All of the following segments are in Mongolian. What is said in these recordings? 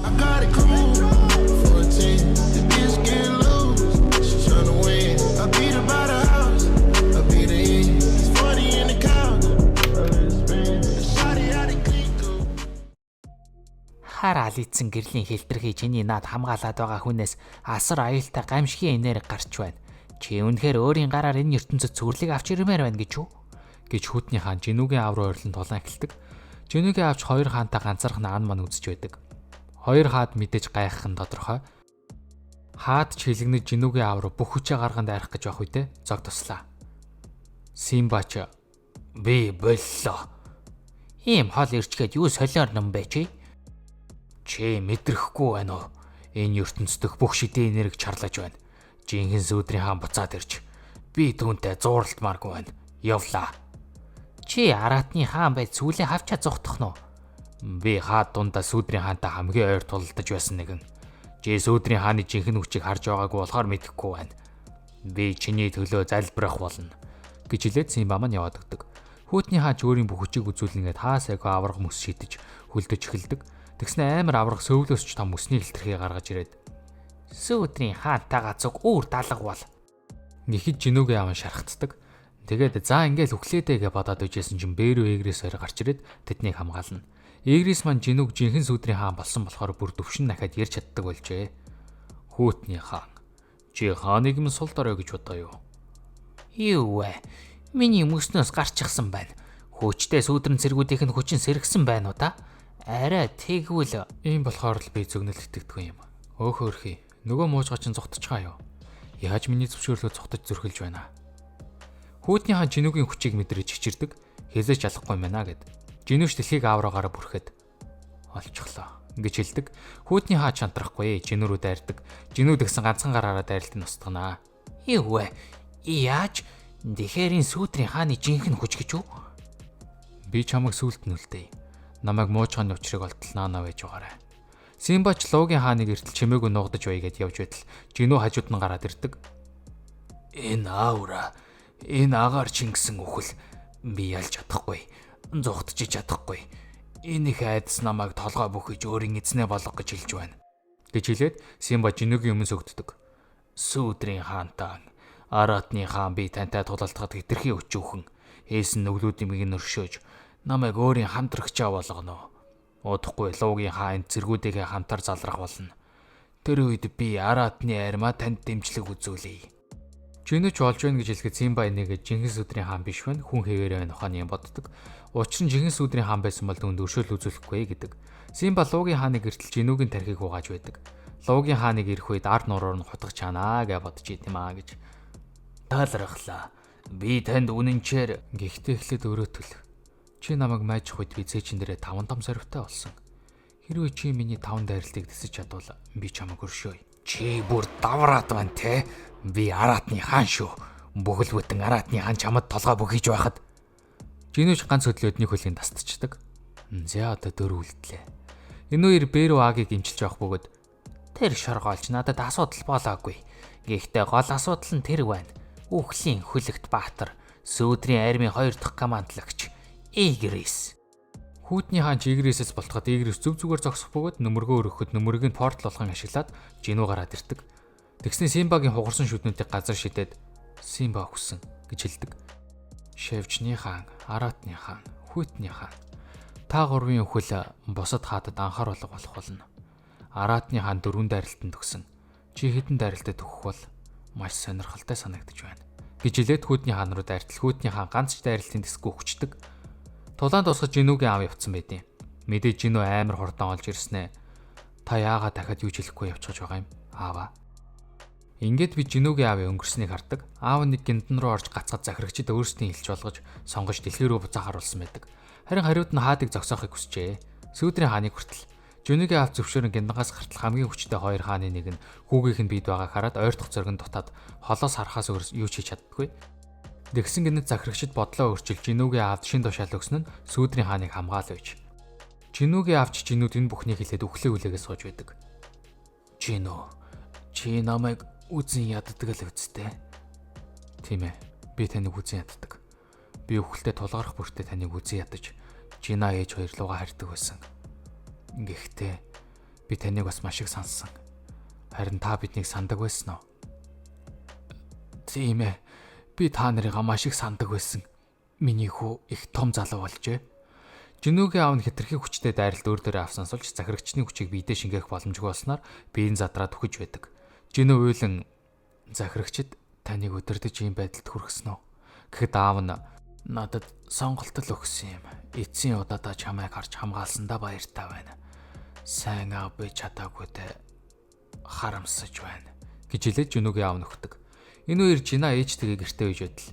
I got it cool for a 10. The bitch get loose, she tryna win. I beat her by the house, I beat her in. It's 40 in the couch, I let it spin. The shawty out the click go. Хар алийдсан гэрлийн хэлбэрхий чиний наад хамгаалаад байгаа хүнээс асар аюултай гамшигын энерги гарч байна. Чи үнэхээр өөрийн гараар энэ ертөнцид цэвэрлэг авч ирмээр байна гэж үү? Гэж Хүйтний хаан Жинүүгийн аав руу ойрлон тулаан эхэлдэг. Жинүүгийн аавч хоёр хаантай ганцаархан аан мань үзэж байдаг. Хоёр хаад мэдээж гайхах нь тодорхой. Хаад ч хэлэгнэж Жинүүгийн аав руу бүх хүчээ гарганд арих гэж байх үедээ зог туслаа. Симбач би боллоо. Ийм хол ирчгээд юу солиор ном бэ чи? Чи мэдрэхгүй байна уу? Энэ ертөнцийн бүх шидийн энерги чарлаж байна. Жинхэнэ Сүудрийн хаан буцаад ирж би түүнтэй зууралтмааргүй байна. Явлаа. Чи Аратны хаан бай сүүлийн хавчаа зогтох нь уу? Би хаад дундаа Сүудрийн хаантай хамгийн ойр тулалдаж байсан нэгэн. Чи Сүудрийн хааны жинхэнэ хүчийг харж байгаагүй болохоор мэдэхгүй байна. Би чиний төлөө залбирах болно гэж хэлээд Симба маань яваад өгдөг. Хүйтний хаан ч өөрийн бүх хүчийг үзүүлнгээд хаасайг авраг мөс шидэж хөлдөж эхэлдэг. Тэгснэ амар авраг сөвлөөсч том мөсний хэлтрхийг гаргаж ирээд Сүудрийн хаантайгаа зүг үүр далга бол гэхэд Жинүүгийн аав шархацдаг. Тэгээд за ингээл үхлээдээ гэж бодоод үжсэн чинь Бэрүү Эгрис хоёр гарч ирээд тэднийг хамгаална. Эгрис маань Жинүүг жинхэнэ Сүудрийн хаан болсон болохоор бүр төвшин дахиад ярьж чаддаг болжээ. Хүйтний хаан чи хааныг минь сул дорой гэж бодоо юу? Юу вэ? Миний мөснөөс гарчихсан байна. Хүчтэй Сүудрэн цэргүүдийнх нь хүчин сэргсэн байна уу та? Арай тэгвэл ийм болохоор л би зөгнөл итгэдэггүй юм. Өөхөөрхий нөгөө муужгаа чинь зогтчихаа юу? Яаж миний зөвшөөрлөө зогтож зөрхөлж байна? Хүйтний хаан Жинүүгийн хүчийг мэдрэж хичирдэг. Хязгаарч ялахгүй юм байна гэд. Жинүүш дэлхийг аавраагаар бүрхэд олчихлоо гэж хэлдэг. Хүйтний хаан чантрахгүй Жинүү рүү дайрдаг. Жинүү гэсэн ганцхан гараараа дайралтыг устгана. Юу вэ? Яаж? Дэхэрийн Сүудрийн хааны жинхэнэ хүч гэж үү? Би чамайг сүулт нүлтэй. Намайг муужгааны учрыг олтолноо навэж байгаарай. Симбач Луугийн хааныг эртэл чимээгүй нуугдаж байгээд явж байтал Жинүү хажууд нь гараад ирдэг. Энэ аавра, энэ агаар чингсэн үхэл би ялж чадахгүй, зугтж чадахгүй. Энэ их айдас намайг толгой бүхэж өөрийн эзнээ болгох гэж хэлж байна. гэж хэлээд Симба Жинүүгийн өмнө сөгддөг. Сүудрийн хаантаа Аратны хаан би тантай тулалдахад хэтэрхий өчүүхэн ээсэн нүглүүдийн мийг нөршөөж намайг өөрийн хамтрагчаа болгоно. Удахгүй Луугийн хаан цэргүүдээ хамтар залрах болно. Тэр үед би Аратны армаа танд дэмжлэг үзүүлье. Жинүүч олж байна гэж хэлэхэд Симба энийг жинхэнэ Сүудрийн хаан биш байна, хүн хэвээрээ байна ухааны боддог. Учир нь жинхэнэ Сүудрийн хаан байсан бол түүнд өршөөл үзүүлэхгүй гэдэг. Симба Луугийн хааны гэртэл Жинүүгийн тархийг хугааж байдаг. Луугийн хааныг ирэх үед ард нуруур нь хутгах чанаа гэж бодож идэм аа гэж. Талархлаа. Би танд үнэнчээр гихтээ эхлээд өрөөтөл. Чи намайг майжих үед би цээчин дээрээ 5 том сорвтой болсон. Хэрвээ чи миний 5 дайралтыг тэсэж чадвал би чамайг өршөөе. Чи бүр давраад байна те. Би Аратны хаан шүү. Бүхэл бүтэн Аратны хаан чамд толгой бөхиж байхад Жинүүч ганц хөдлөөдний хөлийг тастчихдаг. За одоо дөрөв үлдлээ. Энэ хоёр Бэрүү Агийг имчилж явах бөгөөд тэр шоргоолч надад асуудал болоогүй. Гэхдээ гол асуудал нь тэр байна. Үхлийн хөлөгт баатар Сүудрийн армийн 2 дахь командлагч Эгрис. Хүйтний хаан Эгрисээс болтоход Эгрис зүг зүгээр зогсох бөгөөд нөмөргөө өргөхөд нөмөргийг портал болгон ашиглаад Жинүү гараад ирдэг. Тэгснэ Симбагийн хугарсан шүднүүдийг газар шидэд Симба өгсөн гэж хэлдэг. Шевчний хаан, Аратны хаан, Хүйтний хаан. Та гурвын өхөл бусад хаадад анхааруулга болох болно. Аратны хаан 4 дайралтанд өгсөн. Чи хэдэн дайралтад өгөх бол маш сонирхолтой санагдаж байна. Гэж хэлээд Хүйтний хаан руу дайртал. Хүйтний хаан ганц ч дайралтын дэсгүй өгчдөг. Тулаан тусгаж Жинүүгийн аав явцсан байдیں۔ Мэдээж Жинүү амар хурдан олж ирснэ. Та яагаад дахиад юу ч хэлэхгүй явчихж байгаа юм? Аава. Ингээд би Жинүүгийн аавын өнгөрснийг хардаг. Аав нэг гинтэн рүү орж гацгад захирагчид өөрсдийн хэлж болгож сонгож дэлхий рүү буцаах харуулсан байдаг. Харин хариуд нь хаадыг зогсоохыг хүсжээ. Сүудрийн хааныг хүртэл Жинүүгийн аав зөвшөөрөн гиндангаас гартал хамгийн хүчтэй 2 хааны нэг нь хүүгийнх нь бийд байгааг хараад ойртох зөргөн дутаад холоос харахаас өөр юу ч хийж чаддаггүй. Тэгсэн гинэд захирагчид бодлоо өөрчилж Жинүүгийн аавд шин тушаал өгсөн нь Сүудрийн хааныг хамгаалж. Жинүүгийн аавч Жинүүд энэ бүхнийг хэлээд үхлээ хүлээгээ сууж байдаг. Жинүү, чи намайг үзэн яддаг л үсттэй. Тийм ээ, би таныг үзэн яддаг. Би үхэлтэд тулгарх бүртээ таныг үзэн ядаж Жина ээж хоёр лугаа харьдаг байсан. Гэхдээ Би таныг бас маш их сонссон. Харин та биднийг сандаг байсан уу? Тийм ээ. Би та нарыг маш их сандаг байсан. Миний хүү их том залуу болжээ. Жинүүгийн аав нь хэтэрхий хүчтэй дайралт өөр дөрөө авсансуулж захирагчны хүчийг биедээ шингээх боломжгүй болсноор биеийн задраад үхэж байдаг. Жинүү уйлан захирагчид таныг өдөрдөж ийм байдалд хүргэсэн үү? Гэхэд аав нь надад сонголтол өгсөн юм. Эцсийн удаадаа чамайг харж хамгаалсандаа баяртай байна. Сайн аав би чадаагүйдээ харамсаж байна гэж хэлээд Жинүүгийн аав нөхдөг. Энэ үеэр Жина ээжтэйгээ гэртээ үйж байтал.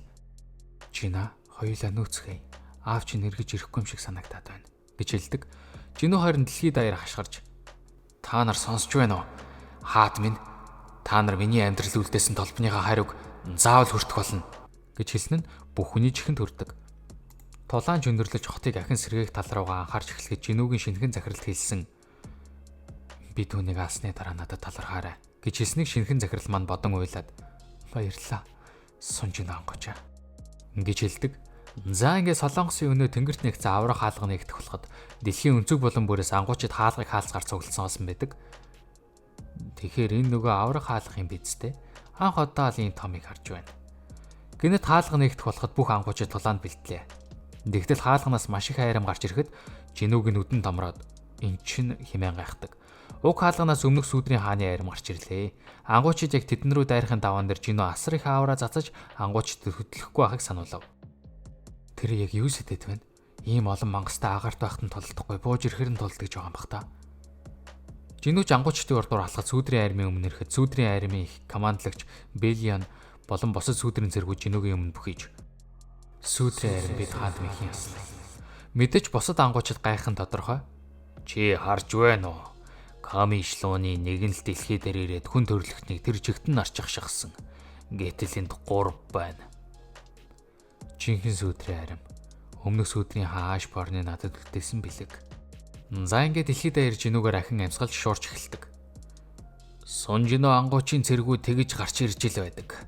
Жина хоёулаа нүүцгээе. Аав чинь эргэж ирэхгүй юм шиг санагдаад байна гэж хэлдэг. Жинүү харин дэлхийд даяар хашгирч та нар сонсч байна уу? Хаад минь та нар миний амьдрал үлдээсэн толбныхаа хариуг заавал хүртэх болно гэж хэлсэн нь бүх хүний чихэнд хүрдэг. Тулаан жөндөрлөж хотыг ахин сэргээх тал руугаа анхаарч эхлэхэд Жинүүгийн шинхэн захиралд хэлсэн. Би түүнийг аасны дараа надад талархаарай гэж хэлснийг шинхэн захирал маань бодон уйлаад баярлалаа. Сунжин ангуучаа гэж хэлдэг. За ингээд Солонгосын өнөө тэнгэрт нэгцэн аврах хаалга нэгдэх болоход дэлхийн өнцөг болон бүрээс ангуучид хаалгыг хаалцгаар цугласан болсон байдаг. Тэгэхээр энэ нөгөө аврах хаалгын бидтэй анх удаа л ийм томыг харж байна. Гэнэт хаалга нэгдэх болоход бүх ангуучид тулаанд бэлтлээ. Тэгтэл хаалганаас маш их айрам гарч ирэхэд Жинүүгийн нүдэн томроод эн чин хэмээн гайхдаг. Уг хаалганаас өмнөх сүүдрийн хааны айрам гарч ирлээ. Ангуучид яг тэдэн рүү дайрахын даваан дээр Жинүү асар их аавраа цацаж ангуучид хөдлөхгүй байхыг сануулав. Тэр яг юу сэтэд вэ? Ийм олон мангастай агарт байхад нь толдохгүй бууж ирэхэр нь толдож байгаа юм бах та. Жинүүч ангуучдын урдуур алхад сүүдрийн армийн өмнө ирэхэд сүүдрийн армийн их командлагч Белиан болон босод сүүдрийн зэргүүд Жинүүгийн өмнө бүхийж сүүдрийн арми бид хаанд мэхийн яслаа. Мэдээж босод ангуучид гайхын тодорхой. Чи харж байна уу? Ками шлооны нэгэн л дэлхий дээр ирээд хүн төрлөختнийг тэр жигтэн нарчих шахсан. Гэтэл энд 3 байна. Жинхэнэ сүүдрийн арим. Өмнөх сүүдрийн хааш борны надад үлдээсэн бэлэг. За ингээд дэлхийд даяар Жинүүгээр ахин амьсгалж шуурч эхэлдэг. Сунжиноо ангуучийн цэргүүд тэгж гарч ирж ил байдаг.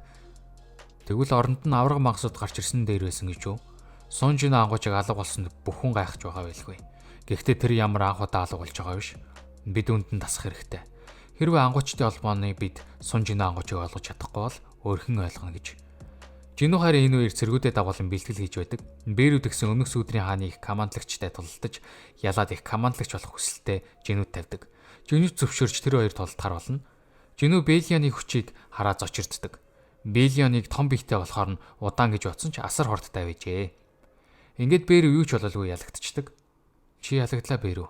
Тэгвэл оронд нь авраг мангасууд гарч ирсэн дээр байсан гэж юу? Сунжиноо ангуучийг алга болсон бүх хүн гайхаж байгаа байлгүй. Гэхдээ тэр ямар анх удаа алга болж байгаа биш. Бид үүнд нь тасах хэрэгтэй. Хэрвээ ангуучдын холбооны бид Сунжиноо ангуучийг олгож чадахгүй бол өөрхөн ойлгоно гэж. Жинүү харин энэ үеэр цэргүүдэд дагуулan бэлтгэл хийж байдаг. Бээрүүд гэсэн өмнөх сүүдрийн хааны их командлагчтай тулалдаж, ялаад их командлагч болох хүсэлтэй Жинүүд тавьдаг. Жинүүд зөвшөөрч тэр хоёр тулдахаар болно. Жинүү Белианы хүчийг хараа зочирддаг. Белианыг том биетэй болохоор нь удаан гэж бодсон ч асар хурдтай байжээ. Ингээд Бээр юу ч бололгүй ялагдчихдаг. Чи ялагдлаа Бээрүү?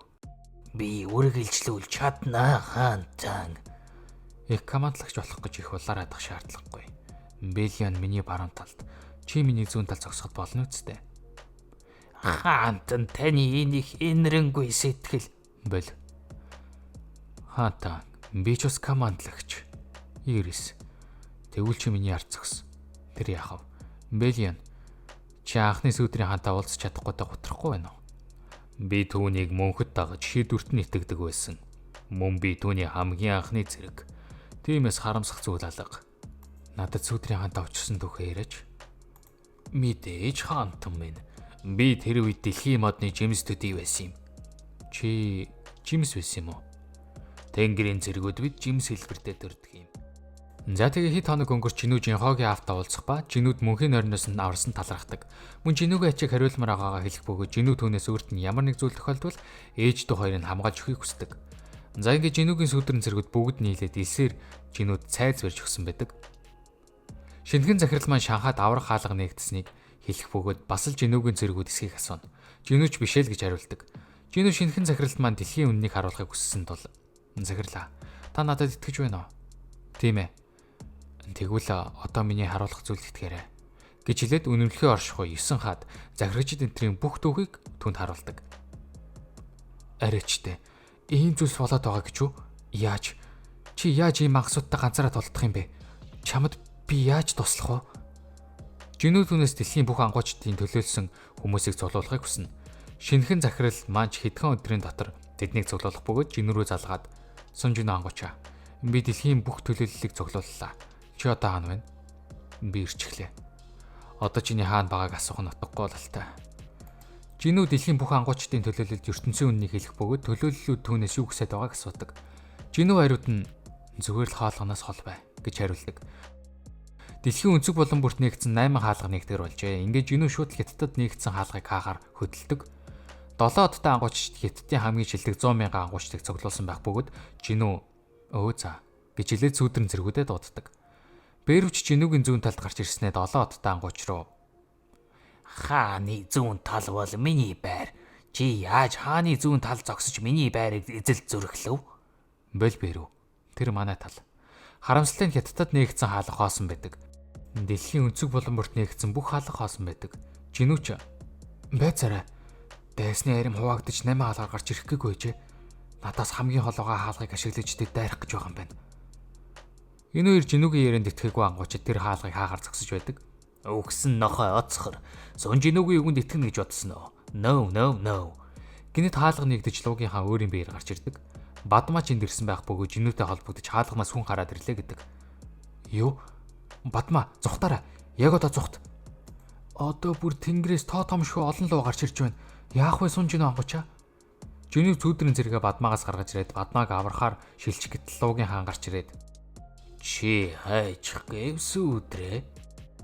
Би үргэлжлүүл чаднаа хаантан. Их командлагч болох гэж их улаараа дах шаардлагагүй. Белиан миний баруун талд, чи миний зүүн талд зогсоход болно үсттэй. Хаантан таны энэ их инрэнгүй сэтгэл бол. Хаантан би ч бас командлагч. Ирис. Тэгвэл чи миний ард зогс. Тэр яахав? Белиан. Чи анхны сүүдрийн хаантаа уулзч чадахгүй та гутрахгүй байна уу? Би түүнийг мөнхөд дагаж шийдвэрт нь итгэдэг байсан. Мөн би түүний хамгийн анхны зэрэг. Тиймээс харамсах зүйл алга. Надад сүүдрийн хаантаа очирсан түүхээ яриач. Мэдээж хаантан минь. Би тэр үед дэлхийн модны Джеймс төдий байсан юм. Чи Джеймс байсан юм уу? Тэнгэрийн зэргүүд бид Джеймс хэлбэртэй төрдөг юм. За тэгээ хэд хоног өнгөрч Жинүү Жинхогийн автаа уулзах ба Жинүүд мөнхийн нойрноос нь аварсан талархдаг. Мөн Жинүүгийн ачийг хариулмаар байгаагаа хэлэх бөгөөд Жинүү түүнээс өөрт нь ямар нэг зүйл тохиолдвол ээж дүү хоёрыг хамгаалж өгөхийг хүсдэг. За ингээд Жинүүгийн сүүдрэн зэргүүд бүгд нийлээд элсээр Жинүүд цайз барьж өгсөн байдаг. Шинхэн захирал маань Шанхайд аврах хаалга нэгдсэнийг хэлэх бөгөөд бас л Жинүүгийн зэргүүд эсхийг асууна. Жинүүч биш л гэж хариулдаг. Жинүү шинхэн захиралд маань дэлхийн үннийг харуулахыг хүссэн тул захирлаа. Та надад итгэж байна уу? Тийм ээ. Тэгвэл одоо миний харуулах зүйлд итгээрэй гэж хэлээд үнэмлэхээ оршихуй 9 хаад захирагчид энтрийн бүх түүхийг түнд харуулдаг. Арайчтай. Ийм зүйлс болоод байгаа гэж юу? Яаж? Чи яаж ийм магасуудтай ганцаараа толдох юм бэ? Чамд би яаж туслах вэ? Жинүү түүнээс дэлхийн бүх ангуучдын төлөөлсөн хүмүүсийг цуглуулахыг хүснэ. Шинхэн захирал маань хэдхэн өдрийн дотор тэднийг цуглуулах бөгөөд Жинүү рүү залгаад Сунжиноо ангуучаа. Би дэлхийн бүх төлөөллийг цуглууллаа. Чи одоо хаана байна? Би ирчихлээ. Одоо чиний хаана байгааг асуух нь утгагүй бололтой. Жинүү дэлхийн бүх ангуучдын төлөөлөлд ертөнцийн үннийг хэлэх бөгөөд төлөөллүүд түүнээс юу хүсэж байгааг асуудаг. Жинүү хариуд нь зүгээр л хаалганаас хол бай гэж хариулдаг. Дэлхийн өнцөг болон бүрт нэгдсэн 8 хаалга нэгдгэр болжээ. Ингээд Жинүү шууд Хятадд нэгдсэн хаалгыг хаахаар хөдөлдөг. 7 одтой ангуучид Хятадын хамгийн шилдэг 100 мянган ангуучдыг цуглуулсан байх бөгөөд Жинүү өө за гэж хэлээд сүүдрэн зэргүүдэд дууддаг. Бээрвч Жинүүгийн зүүн талд гарч ирснээр 7 одтой ангууч руу хааны зүүн тал бол миний байр. Чи яаж хааны зүүн тал зогсож миний байрыг эзэл зүрхлөв? Бэл бэрүү. Тэр манай тал. Харамсалтай нь Хятадд нэгдсэн хаалга хоосон байдаг. Дэлхийн өнцөг болон бүрт нэгдсэн бүх хаалга хоосон байдаг. Жинүүч байцаарай. Дайсны арим хуваагдаж 8 хаалгаар гарч ирэх гээгүй жээ. Надаас хамгийн холоогоо хаалгыг ашиглаж дэд дайрах гэж байгаа юм байна. Энэ хоёр Жинүүгийн ярианд итгэхгүй ангуучид тэр хаалгыг хаагаар зогсож байдаг. Өгсөн нохой оцхор. Сун Жинүүгийн үгэнд итгэнэ гэж бодсон уу? No. Гинэт хаалга нэгдэж Луугийн хаан өөрийн биеэр гарч ирдэг. Бадмаа ч энд ирсэн байх бөгөөд Жинүүтэй холбогдож хаалганаас хүн хараад ирлээ гэдэг. Юу? Бадмаа зүхтаараа. Яг одоо зүхт. Одоо бүр тэнгэрээс тоо томшгүй олон луу гарч ирж байна. Яах вэ Сун Жинүү ангуучаа? Жинүү цүүдрэн зэрэгээ Бадмаагаас гаргаж ирээд Бадмааг аврахаар шилжих гэтэл Луугийн хаан гарч ирээд чи хайчих гэвсүүдрээ.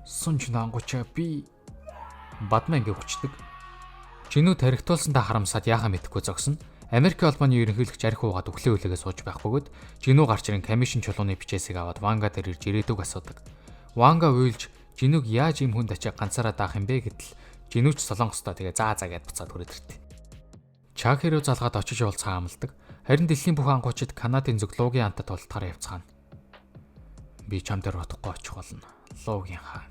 Сун Жинүү ангуучаа би Бадмаа ингээ хүчдэг. Жинүү тархитуулсандаа харамсаад яахаа мэдэхгүй зогсно. Америк улбаны ерөнхийлөгч арх уугаад өглөө үлээгээ сууж байх бөгөөд Жинүү гарч ирэн комисшн чулууны бичээсийг аваад Ванга дээр ирж ирээдүг асуудаг. Ванга уйлж Жинүүг яаж ийм хүнд ачаа ганцаараа даах юм бэ гэдэл Жинүүч солонгостой тэгээ заа гэд буцаад хүрээд иртээ. Чаки руу залгаад очиж уулзахаа амладаг. Харин дэлхийн бүх ангуучид Канадын зөв Луугийн хаантад тултахаар явцгаана. Би чам дээр утахгүй очих болно. Луугийн хаан.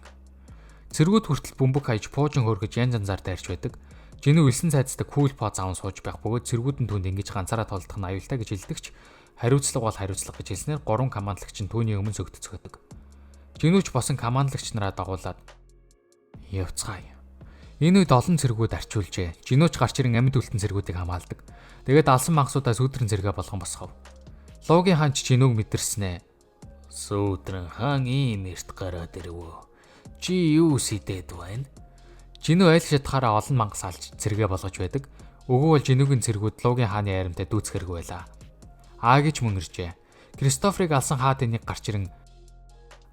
Цэргүүд хүртэл бөмбөг хаяж пуужин хөргөж янз янзаар дайрч байдаг. Жинүү элсэн цайцдаг кул поз аван сууж байх бөгөөд цэргүүд нь түүнд ингэж ганцаараа толдох нь аюултай гэж хэлдэгч хариуцлага бол хариуцлага гэж хэлснээр 3 командлагч нь түүний өмнө сөгдөцгөөдөг. Жинүүч босон командлагч нараа дагуулад явцгаая. Энэ үед олон цэргүүд арчуулжээ. Жинүүч гарч ирэн амьд үлдэн цэргүүдийг хамгаалдаг. Тэгээд алсан мангасуудаа сүүдрэн зэрэгэ болгон босгов. Луугийн хаан ч Жинүүг мэдэрснэ. Сүүдрэн хаан ийм эрт гараад ирвөө. Чи юу сэдээд байна? Жинүү айл шатахаараа олон мангас алж цэргээ болгож байдаг. Өгөө бол Жинүүгийн цэргүүд Луугийн хааны айрамтай дүүцхэрэг байлаа. Аа гэж мөн иржээ. Кристофрыг алсан хаад энийг гарч ирэн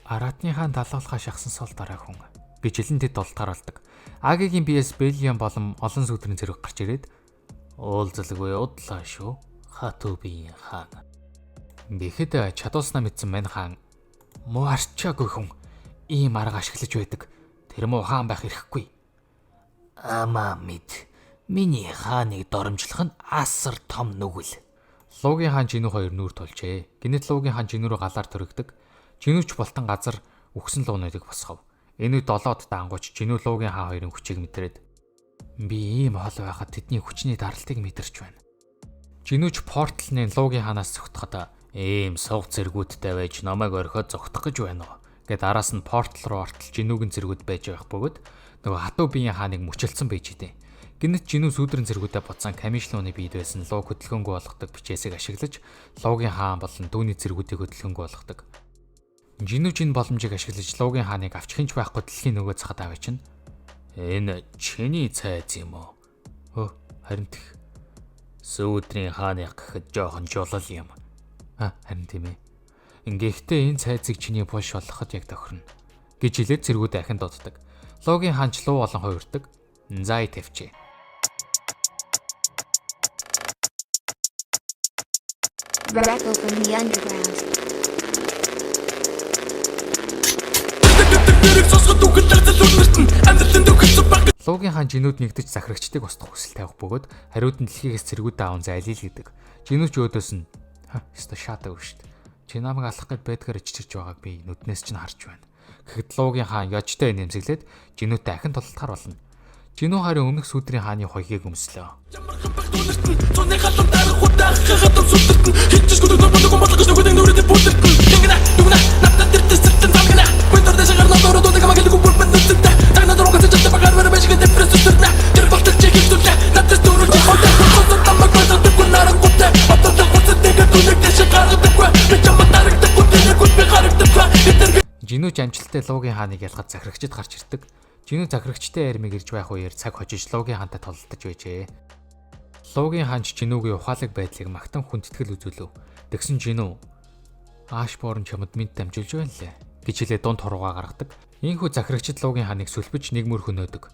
Аратны хаан далуулахаа шахсан сул дараа хүн гэж хэлэн тэд дултааруулдаг. Агийн биес Беллиан болон олон сүүдрийн цэрэг гарч ирээд уулзалгүй удлаа шүү. Хатубийн хаан. Бихэд чадуулснаа мэдсэн мань хаан муу арчаагүй хүн ийм арга ашиглаж байдаг. Тэр муу хаан байх эрхгүй. Амаа мэд. Миний хааныг доромжлох нь асар том нүгэл. Луугийн хаан Жинүү хоёр нүүр тулжээ. Гинэт Луугийн хаан Жинүү рүү галаар төрөгдөг. Жинүүч болтон газар үхсэн луунуудыг босгов. Энэ үед 7 удаа ангууч Жинүү Луугийн хаан хоёрын хүчийг мэдрээд би ийм хол байхад тэдний хүчний даралтыг мэдэрч байна. Жинүүч порталны Луугийн хаанаас зүгтахад ийм сувг цэргүүдтэй байж намайг орхиод зүгтах гэж байна уу гэд араас нь портал руу ортол Жинүүгийн цэргүүд байж байх бөгөөд нөгөө Хатубийн хааныг мөчөлсөн байж дээ. Гинэт Жинүү сүүдрэн цэргүүдэд буцаан камишлууны биед байсан луу хөдөлгөөнгөө болгодог бичээсийг ашиглаж Луугийн хаан болон дүүний цэргүүдийг хөдөлгөөнгөө болгодог. Жинүүч энэ боломжийг ашиглаж Луугийн хааныг авч хинч байхгүй дэлхийн нөгөө захад авчина. Энэ чиний цайз юм уу? Харин тех. Сүүдрийн хааны гэхэд жоохон жолол юм. Харин тийм ээ. Ингэхдээ энэ цайзыг чиний булш болгоход яг тохирно гэж хэлээд цэргүүд ахин дууддаг. Луугийн хаанч луу болон хуурдаг. Зай тавьчээ. Radical from the underground. Луугийн хаан Жинүүд нэгдэж захирагчдыг устгах хүсэл тавих бөгөөд хариуд нь дэлхийгээс цэргүүд даавн зайлил гэдэг. Жинүүч өөдөөс нь ёстой шатаг шүү дээ. Чи намайг алах гэд байдгаар ичирч байгааг би нүднээс чинь харж байна. Гэхдээ Луугийн хаан ёжтой нэмсэглээд Жинүүтэй ахин тултахаар болно. Жинүү харин өмнөх сүүдрийн хааны хоёгийг өмслөө. Жинүүч амжилттай Луугийн хааныг ялгаж захирагчид гарч ирдэг. Жинүү захирагчтай ярмыг ирж байх үеэр цаг хожиж Луугийн хаантай толдож байжээ. Луугийн хаанч Жинүүгийн ухаалаг байдлыг магтан хүндэтгэл үзүүлв. Тэгсэн Жинүү Ашборн чамд минт дамжуулж байна лээ гэж хэлээ дунд хуруугаа гаргадаг. Ийхүү захирагчид луугийн ханыг сүлбэж нэг мөр хөнөөдөг.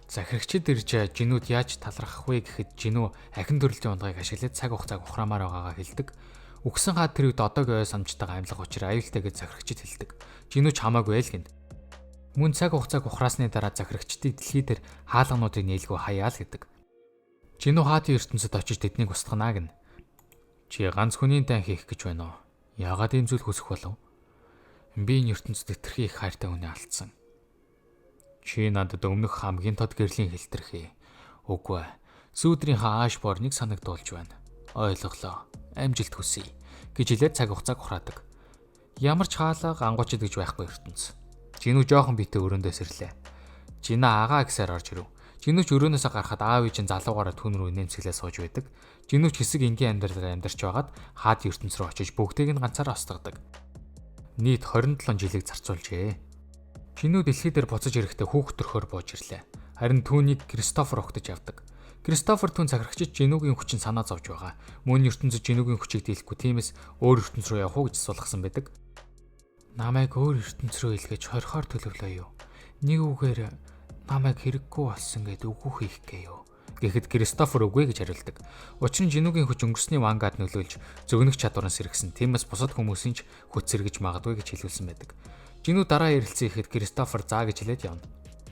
Захирагчид ирж Жинүүд яаж талархах вэ гэхэд Жинүү ахин төрөлтийн ундгыг ашиглаж цаг хугацааг ухраамаар байгаагаа хэлдэг. Үгсэн хаад тэр үед одоогийн ой самжтайгаа амьлах учраа аюултай гэж захирагчид хэлдэг. Жинүү ч хамаагүй л гин. Мөн цаг хугацааг ухраасны дараа захирагчдыг дэлхий дээр хаалгануудыг нийлгүү хаяа л гэдэг. Жинүү хаатын ертөнцид очиж тэднийг устгана гин. Чи ганц хүний дан хийх гэж байна уу? Яагаад ийм зүйл хүсэх болов? Би энэ ертөнцид итгэх их хайртай хүнээ алдсан. Чи надад өмнөх хамгийн тод гэрлийн хэлтэрхий. Үгүй. Сүүдрийнхаа Ашборныг санагдуулж байна. Ойлголоо. Амжилт хүсье гэж хэлээд цаг хугацааг ухраадаг. Ямар ч хаалга ангуучид гэж байхгүй ертөнц. Жинүү жоохон битээ өрөөндөө сэрлээ. Жина агаа гисээр орж ирэв. Жинүү ч өрөөнөөсөө гарахад аав ээж нь залуугаараа түүн рүү нэмсгэлээ сууж байдаг. Жинүү ч хэсэг энгийн амьдралаар амьдарч байгаад хаад ертөнц рүү очиж бүгдийг нь ганцаараа устгадаг. Нийт 27 жилийг зарцуулжээ. Жинүү дэлхий дээр буцаж ирэхдээ хүүхд төрхөөр бууж ирлээ. Харин түүнийг Кристофер огтж авдаг. Кристофер түн захирагчид Жинүүгийн хүчин санаа зовж байгаа. Мөн ертөнцид Жинүүгийн хүчийг дийлэхгүй тиймээс өөр ертөнц рүү явах уу гэж суулгасан байдаг. Намайг өөр ертөнц рүү илгээж хорхоор төлөвлөө юу? Нэг үгээр намайг хэрэггүй болсон гэд үгүй хийх гээё. Гэхэд Кристофер үгүй гэж хариулдаг. Учир нь Жинүүгийн хүч өнгөрсний вангад нөлөөлж зөвгнөх чадвар нь сэргсэн. Тиймээс бусад хүмүүсийн ч хүч сэргэж магадгүй гэж хэлүүлсэн байдаг. Жинүү дараа ярилцсан ихэд Кристофер заа гэж хэлээд явна.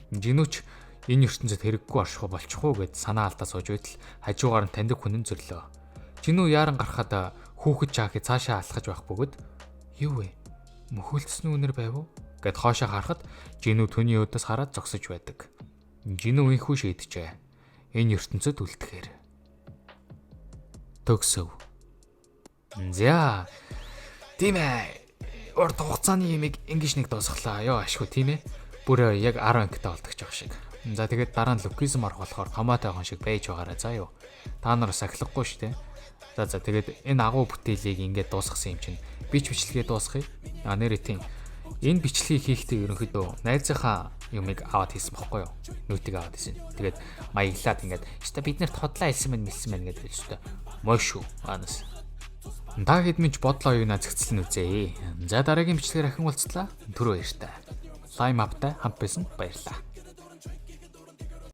Жинүү ч энэ ертөнцид хэрэггүй оршихуй болчихоо гэд санаа алдаа сууж байтал хажуугаар нь таньдаг хүн нь зөрлөө. Жинүү яаран гарахад хүүхэд чааки цаашаа алхаж байх бөгөөд юу вэ? Мөхөлдсөн үнэр байв уу? Гэд хоошоо харахад Жинүү түүний өдөөс хараад зогсож байдаг. Жинүү инхүү шийджээ. Энэ ертөнцид үлдэхээр. Төгсөв. За. Тийм ээ. Урд хугацааны юмыг ингэж нэг дуусглаа. Ёо ашгүй тийм ээ. Бүр яг 10 ангитай болдог ч байх шиг. За тэгээд дараа нь лукизм орох болохоор томатой хон шиг байж байгаарай заа юу. Та нар сахилахгүй шүү дээ. За тэгээд энэ агуу бүтээлийг ингээд дуусгасан юм чинь бич бичлэгээ дуусгая. Нэрээ тийм. Энэ бичлэгийг хийхдээ ерөнхийдөө найзынхаа юмыг аваад хийсэн бохгүй юу? Нүүтийг аваад хийсэн. Тэгээд маяглаад ингээд өстө бид нарт хотлоо хэлсэн мэн гэдэг өстө. Мой шүү. Анас. Та хэд минь бодлоо юу назгцлэн үзье. За дараагийн бичлэгээр ахин уулзлаа. Түрүү баяртай. Лайм аптай хамт байсан баярлалаа.